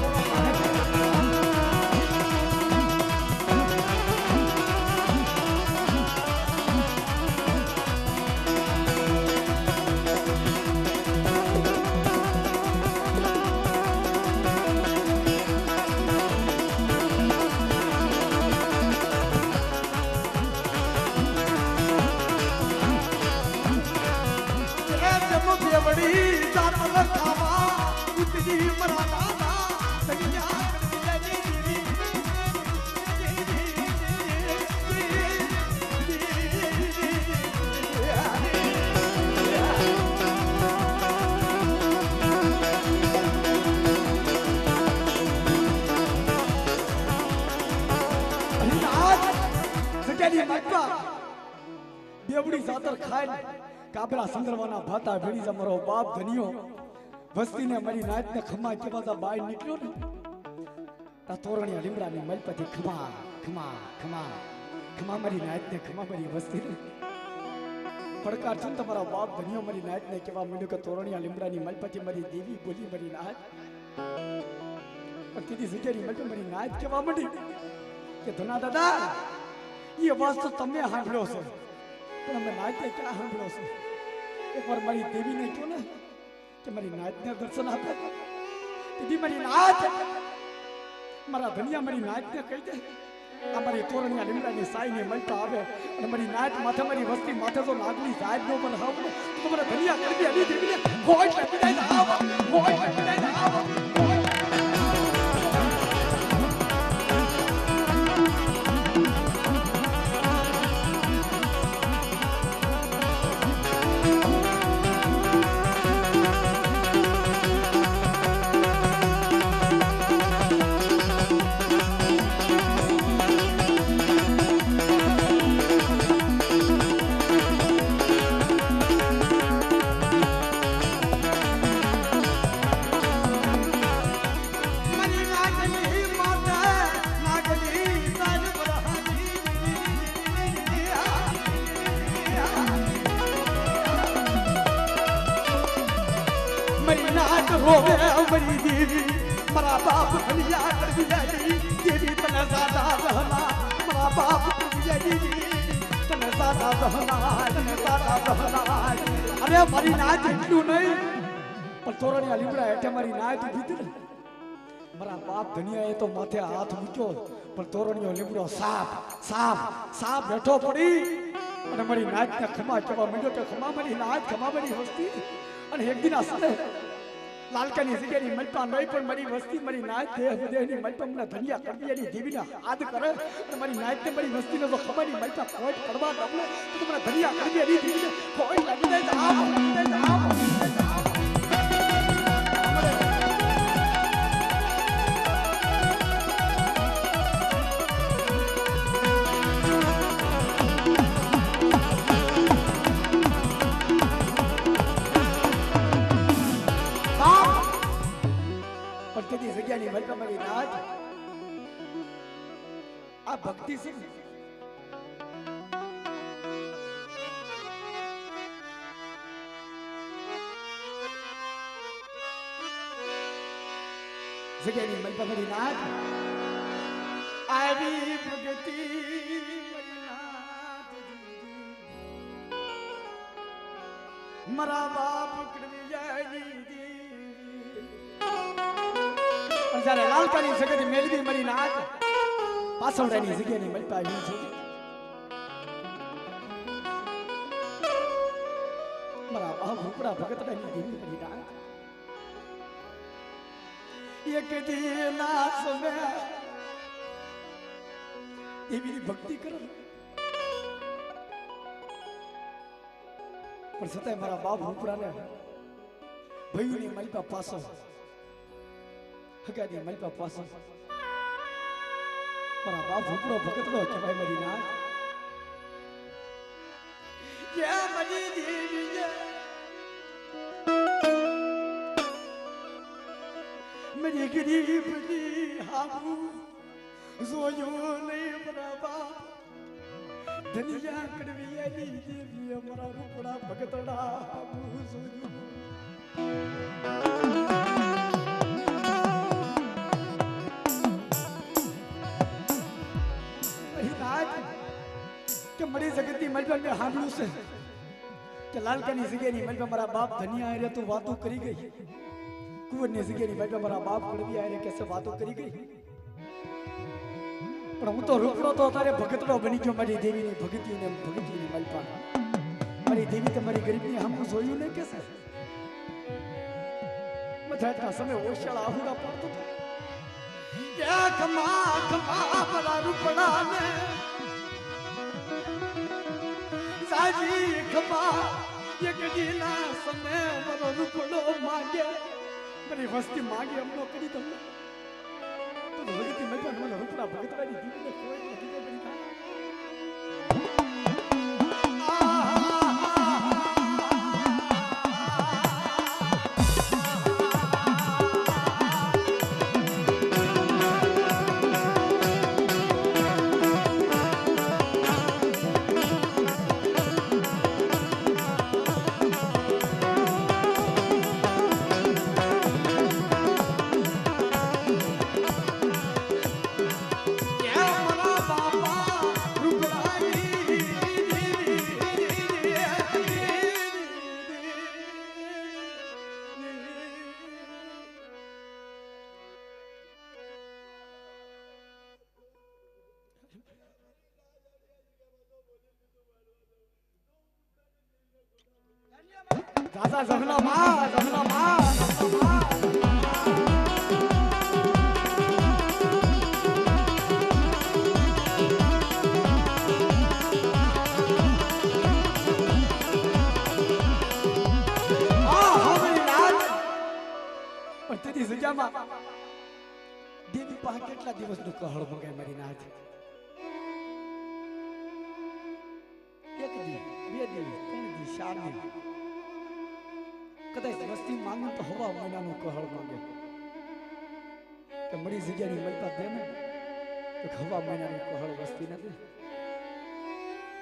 બેવડી જાતર ખાય કાબરા સંગરવાના ભાતા ભેડી જા મારો બાપ ધનિયો વસ્તીને મારી નાચને ખમા કેવાતા બાય નીકળ્યો ને તા તોરણિયા લીમડાની મલપથી ખમા ખમા ખમા ખમા મારી નાચને ખમા મારી વસ્તીને પડકાર છે તમારા બાપ ધનિયો મારી નાચને કેવા મળ્યું કે તોરણિયા લીમડાની મલપથી મારી દેવી બોલી મારી નાચ પણ કીધી જગ્યાની મલપે મારી નાચ કેવા મળી કે ધના દાદા એ અવાજ તો તમે સાંભળ્યો છે પણ અમે નાચને ક્યાં સાંભળ્યો છે એકવાર મારી દેવીને કહો ને કે મારી નાચને દર્શન આપે દીદી મારી નાચ મારા ધનિયા મારી નાચને કહી દે આ મારી તોરણિયા લીમડાની સાઈની મલપા આવે અને મારી નાચ માથે મારી વસ્તી માથે તો નાગની સાહેબ નો પણ હાવ તો મારા ધનિયા કરવી હલી દેવીને કોઈ લપી જાય આવ કોઈ લપી જાય આવ રોવે અમારી દેવી મારા બાપ ભલિયા કરી જાય દેવી તને સાદા રહના મારા બાપ કરી જાય તને સાદા રહના તને સાદા રહના અરે મારી નાચ એટલું નહીં પણ તોરણિયા લીમડા હેઠે મારી નાચ ઉભી હતી ને મારા બાપ ધનિયાએ તો માથે હાથ મૂક્યો પણ તોરણિયો લીમડો સાપ સાપ સાપ બેઠો પડી અને મારી નાચને ખમા કહેવા માંડ્યો કે ખમા મારી નાચ ખમા મારી વસ્તી અને એક દિન આસને લાલકાની જગ્યાની મલપા નહીં પણ મારી વસ્તી મારી નાચ દેહ દેહની મલપા મને ધનિયા કરવી એની દેવીના આદ કરે અને મારી નાચને મારી વસ્તીને તો ખમાની મલપા કોઈ પડવા ગમે તો મને ધનિયા કરવી એની દેવીને કોઈ લાગી જાય તો આપ જગ્યાની મલપા મારી નાચ આ ભક્તિ છે જગ્યાની મલપા મારી નાચ આવી ભક્તિ મારા બાપ કૃષ્ણની જ્યારે લાલકાની જગત મેલવી મરી નાચ પાછળની જગ્યાની મલપા આવી છે મારા બાપ રૂપડા ભગતડાની દેવી મરી નાચ એક દીના સમય દેવીની ભક્તિ કરો પણ છતાંય મારા બાપ રૂપડાને ભયુની મલપા પાછળ હગાની મલપા પાસે મારા બાપ ભૂપડો ભગતડો કહેવાય મારી નાચ યા મની દેવી મેરી ગરીબની હાબુ જોયો નહીં મારા બાપ ધનિયા કડવિયાની દેવી મારા રૂપડા ભગતડા હાબુ જોયો કે મળી જગતની મલપા મેં સાંભળ્યું છે કે લાલકાની જગ્યાની મલપા મારા બાપ ધનિયા આરે તું વાતો કરી ગઈ કુંવરની જગ્યાની મલપા મારા બાપ કડવી આરે કે વાતો કરી ગઈ પણ હું તો રૂપડો તો તારે ભગતડો બની ગયો મારી દેવીની ભગતીની મલપા મારી દેવી તમારી ગરીબની હમ જોયું ને કે છે મજાના સમય ઓશળ આહુડા પડતો કે ખમા ખમા મારા રૂપડાને સાજી ખમા એક દીના સમય મારો રૂપડો માંગે મારી વસ્તી માંગે અમનો કરી દઉં તો ભગતી મજા મને રૂપડા ભગતરાની દીકરીને કોઈ નથી કરી દાદા જમના માં તેની જગ્યામાં દેવી પાસે કેટલા દિવસનું કહળ મંગાય મારી નાચ એક દી બે દી ત્રણ દી ચાર દી કદાચ વસ્તી માંગુ તો હવા મહિનાનું કહળ માંગે કે મળી જગ્યાની મલપા દે ને તો હવા મહિનાનું કહળ વસ્તી નથી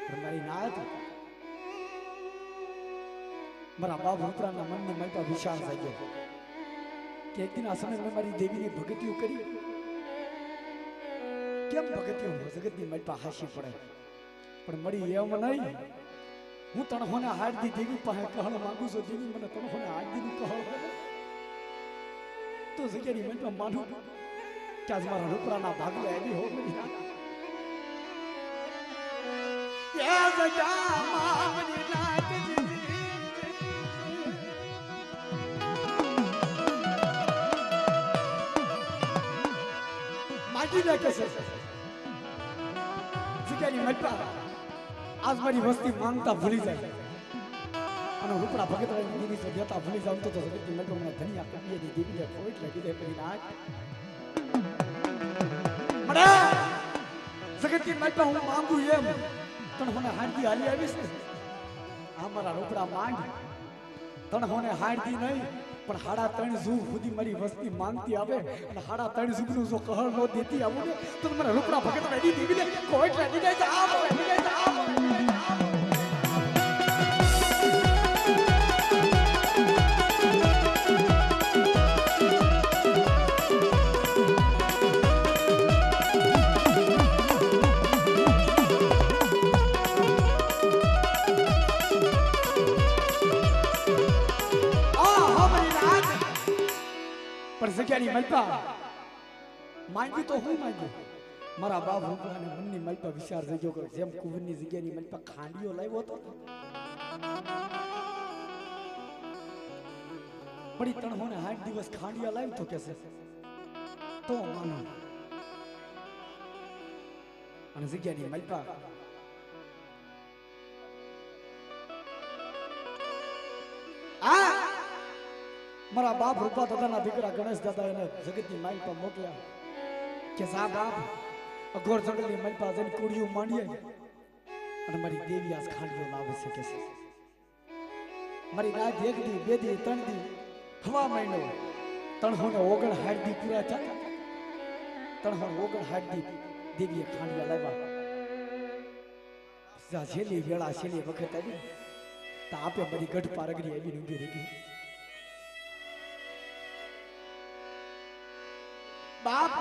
પણ મારી નાચ મારા બાપ રૂપરાના મનની મલપા વિશાળ થઈ ગયો કે એક દિન આ સમય મેં મારી દેવીની ભગતીઓ કરી કેમ ભગતીઓ જગતની મારી પાસે હાસી પડે પણ મળી એમ નહીં હું તણહોને હાડદી દેવી પાસે કહળ માંગુ છું દેવી મને તણહોને હાડદીનું કહળ તો જગ્યાની મનમાં માનું કે આજ મારા રૂપરાના ભાગલા એવી હો મળી માગી લે કે છે જગ્યાની મનમાં આજ મારી વસ્તી માંગતા ભૂલી જાય અને રૂપડા ભગતરાની દેવી તો દેતા ભૂલી જાવ તો જગતની મનમાં મને ધનિયા કપીએની દેવીને કોઈ લાગી દે પછી નાચ મડે જગતની મનમાં હું માંગુ એમ તણ મને હાડદી હાલી આવીશ ને આ મારા રૂપડા માંગ તણ મને હાડદી નહીં પણ હાડા 3 જુગ સુધી મારી વસ્તી માંગતી આવે અને હાડા 3 જુગનું જો કહળ નો દેતી આવું ને તો મને રૂપડા ભગતરાની દેવીને કોઈ લાગી દે આ જગ્યાની મલપા માંગી તો હું માંગ્યું મારા બાપ રૂપડાને મનની મલપા વિચાર થઈ ગયો કે જેમ કુંવરની જગ્યાની મલપા ખાંડીઓ લાવ્યો હતો પડી તણહોને 8 દિવસ ખાંડિયા લાવ્યો તો કેસે તો માનો અને જગ્યાની મલપા આ મારા બાપ રૂપા દાદાના દીકરા ગણેશ દાદા એને જગતની માઇલ પર મોકલ્યા કે સા બાપ અઘોર જંગલની માઇલ પર જઈને કુડીઓ માંડીએ અને મારી દેવી આજ ખાંડીઓ લાવે છે કે છે મારી રાત 1 દી 2 દી 3 દી હવા મહિનો તણહોને 59 દી પૂરા થયા તણહોને 59 દી દેવીએ ખાંડીઓ લાવ્યા છેલ્લી વેળા છેલ્લી વખત આવી તો આપે મારી ગઢ પારગરી આવીને ઊભી રહી ગઈ બાપ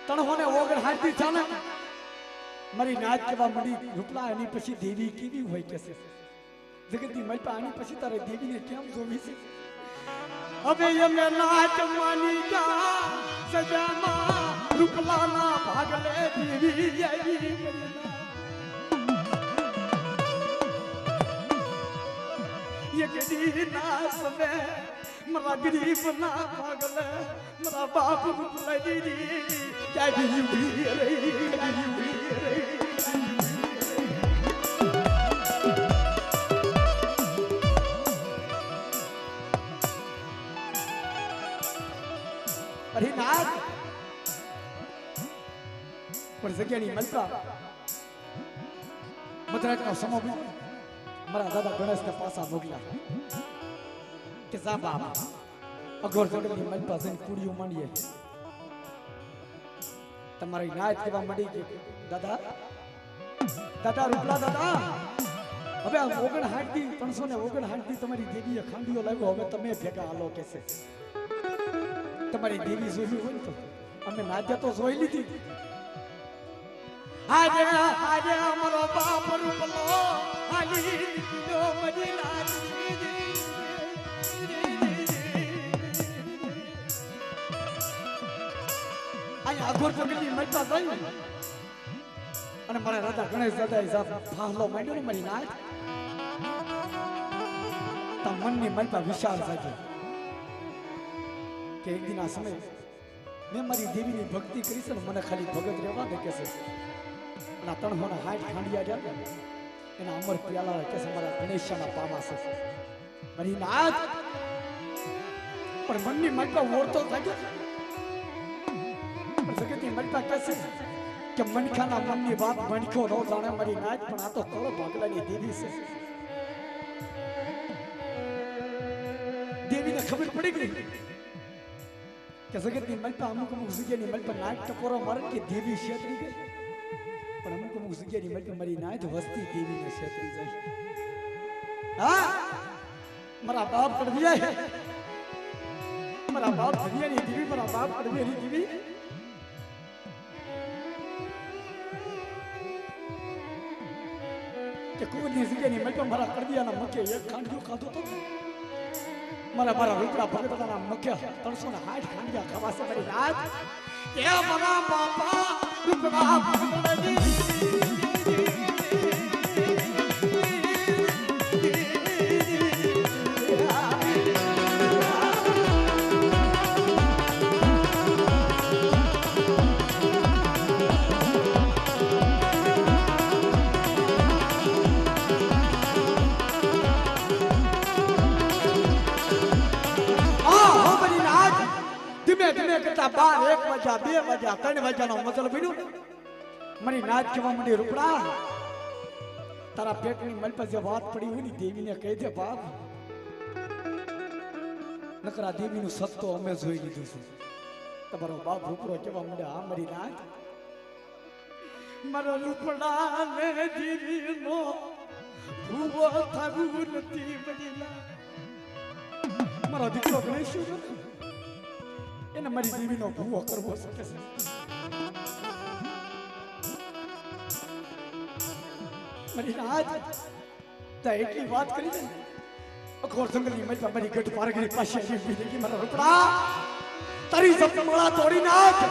તણહોને 59 દી ચાલે મારી નાચ કેવા મળી રૂપલા એની પછી દેવી કેવી હોય કે છે જગતની મલપા આની પછી તારે દેવીને કેમ જોવી છે હવે અમે નાચ માની જા સજામાં રૂપલાના ભાગલે દેવી આવી એક દી ના સવે मरा गरीब ना पागल मरा बाप रूपला दीदी क्या भी अरे नाथ पर जग्यानी मलका मद्राज का समो मरा दादा गणेश के पासा मोकला કે જા બાપ અઘોર જંગલની મલપા જઈને કુડીઓ માંડીએ તમારી નાચ કેવા મળી કે દાદા દાદા રૂપલા દાદા હવે 59 દી 359 દી તમારી દેવીએ ખાંડીઓ લાવ્યો હવે તમે ભેગા હાલો કે છે તમારી દેવી જોઈ હોય તો અમે નાચ્યા તો જોઈ લીધી આજે આજે અમારો બાપ રૂપલો હાલી નીકળ્યો મજી લાગી અઘોર જંગલની મલપા જઈ અને મારા રાજા ગણેશ દાદા હિસાબ ફાહલો માંડ્યો ને મારી નાચ તા મનની મલપા વિશાળ થાય કે એક દિન આ સમય મેં મારી દેવીની ભક્તિ કરી છે ને મને ખાલી ભગત રહેવા દે કે છે અને તણહોના 60 ખાંડિયા રહ્યા એના અમર પ્યાલા કે છે મારા ગણેશના પામા છે મારી નાચ પણ મનની મલપા ઓળતો થાય જગતની મલપા કહેશે કે મનખાના મનની વાત મનખો નો જાણે મારી નાચ પણ આ તો કળો ભાગલાની દેવી છે દેવીને ખબર પડી ગઈ કે જગતની મલપા અમુક જગ્યાની મલપા નાચ ટકોરો મારે કે દેવી છેતરી ગઈ પણ અમુક જગ્યાની મલપા મારી નાચ વસ્તી દેવીને છેતરી જાય હા મારા બાપ પડ્યા મારા બાપ દુનિયાની દીવી મારા બાપ દુનિયાની દીવી કે કુવરની જગ્યાની મજો મારા કરદિયાના મકે એક ખાંડિયો ખાધો તો મારા રૂપડા ભગતના મકે 360 ખાંડિયા ખવાશે મારી રાત કે મારા બાપા રૂપડા ભગતની કરતા 12 1 વાગ્યા 2 વાગ્યા 3 વાગ્યાનો મતલબ બન્યું મારી નાચ કેવા મંડી રૂપડા તારા પેટની મલ પર જે વાત પડી હોય ને દેવીને કહી દે બાપ નકરા દેવીનું સત્તો અમે જોઈ લીધું છે તમારો બાપ રૂપડો કેવા મંડે આ મારી નાચ મારો રૂપડા ને જીવીનો ભૂવો થાવું નથી બનીલા મારો દીકરો ગણેશ એને મારી દેવીનો ભૂવો કરવો શકે છે મારી રાત તા એટલી વાત કરી છે અખોર જંગલની મજા મારી ગઢ પારગરી પાસે આવી બીજી મારા રૂપડા તારી સપમાળા તોડી નાખ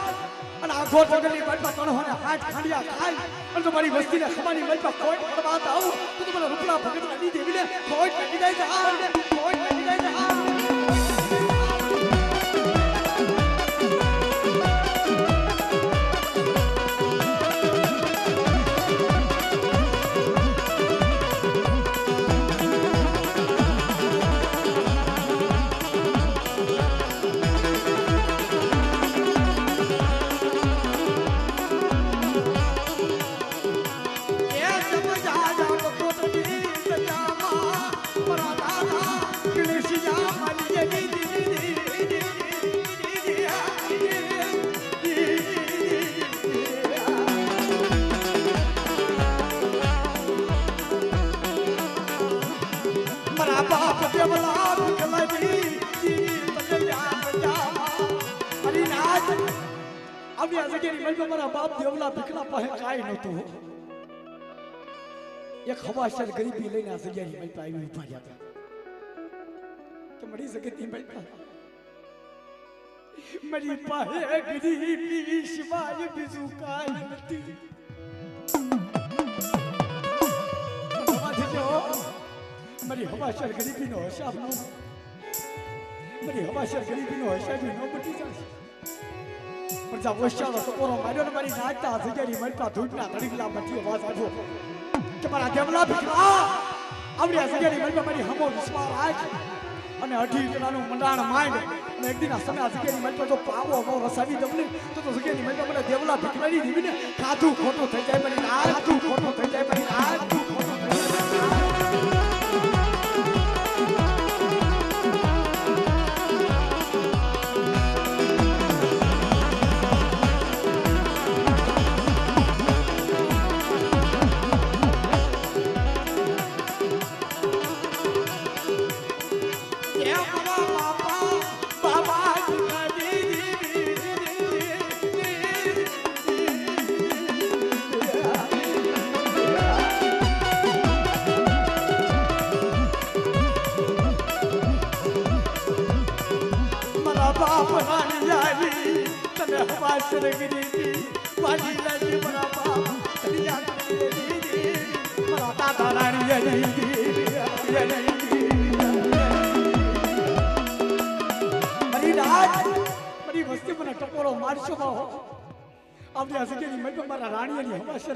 અને અખોર જંગલની મજા તણહોને હાથ ખાંડિયા ખાય અને તો મારી વસ્તીને ખમાની મજા કોઈ પડવા આવું તો મારા રૂપડા ભગતના દી દેવીને કોઈ કરી દે જા કોઈ કરી દે જા बाप देवला भिकला पाहे काई नतो एक हवाशर गरीबी लेने आ जग्यानी मई पाई उभा जाता के मरी जगती मई पा मरी पाहे गरीबी शिवाय बिजू काई नती मरी हवाशर गरीबी नो हिसाब नो मरी हवाशर गरीबी नो हिसाब नो बटी जासे पर जब वशालो तो पोरो मार्यो ने मारी नाचता जग्यानी मई पा धूपना धड़ीला मटी आवाज આવ્યો કે મારા દેવલા ભીખા આવડી આ જગ્યાની મઈ પા મારી હમો વિશ્વાસ આજ અને અઢી કલાનું મંડાણ માંડ અને એક દિન આ સમય આ જગ્યાની મઈ પા જો પાવો નો રસાવી દમને તો જગ્યાની મઈ પા મને દેવલા ભીખવાની દીવીને ખાધું ખોટું થઈ જાય મારી ના ખાધું ખોટું થઈ જાય મારી ના ખાધું ખોટું થઈ જાય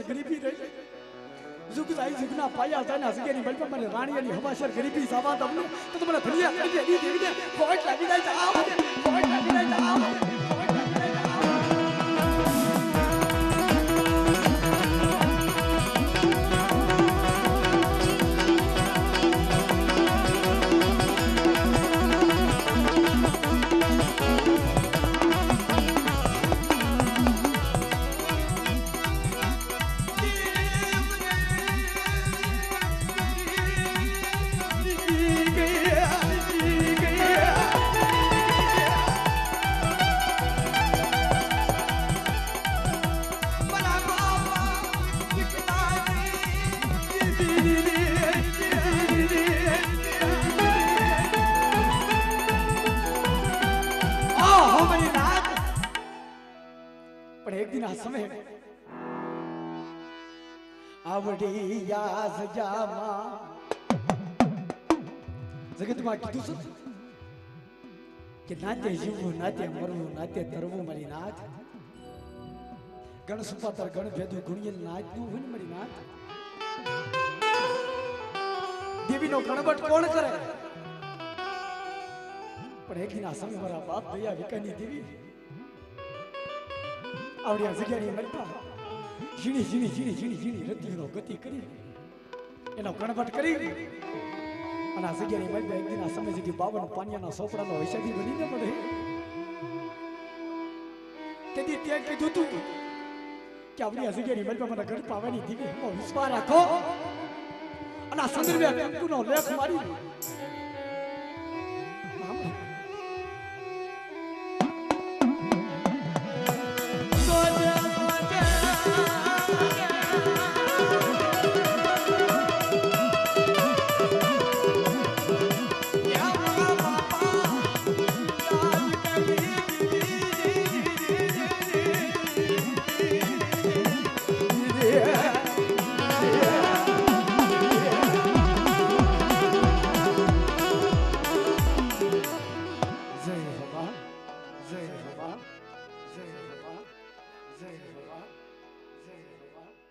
गरीबी रही जुग जाई जुगना पाया जाना सगेनी बल पर मारे रानी वाली हवाशर गरीबी सावा दबलो तो तुम्हारा भलिया करके दी देवी ने कोट लगी जाए जाओ कोट लगी जाए जाओ समय आवड़ी या सजामा જગતમાં કીધું છે કે નાતે જીવવું નાતે મરવું નાતે તરવું મારી નાથ ગણ સુપાતર ગણ ભેદું ગુણિયલ નાચ નું હોય ને મારી નાથ દેવીનો ગણબટ કોણ કરે પણ એકના સમય મારા બાપ દયા વિકાની દેવી આવડિયા જગ્યાની મલપા ઝીણી ઝીણી ઝીણી ઝીણી ઝીણી રતિનો ગતિ કરી એનો ગણબટ કરી અને આ જગ્યાની મલપા એક દિન આ સમય સુધી 52 પાનિયાના સોપડાનો હિસાબી બનીને પડે તેથી ત્યાં કીધું તું કે આવડી આ જગ્યાની મલપા મને ઘર પાવાની દીવી હું વિશ્વાસ રાખો અને આ સંદર્ભે કંકુનો લેખ મારી જય ભગવાન જય ભગવાન જય ભગવાન જય ભગવાન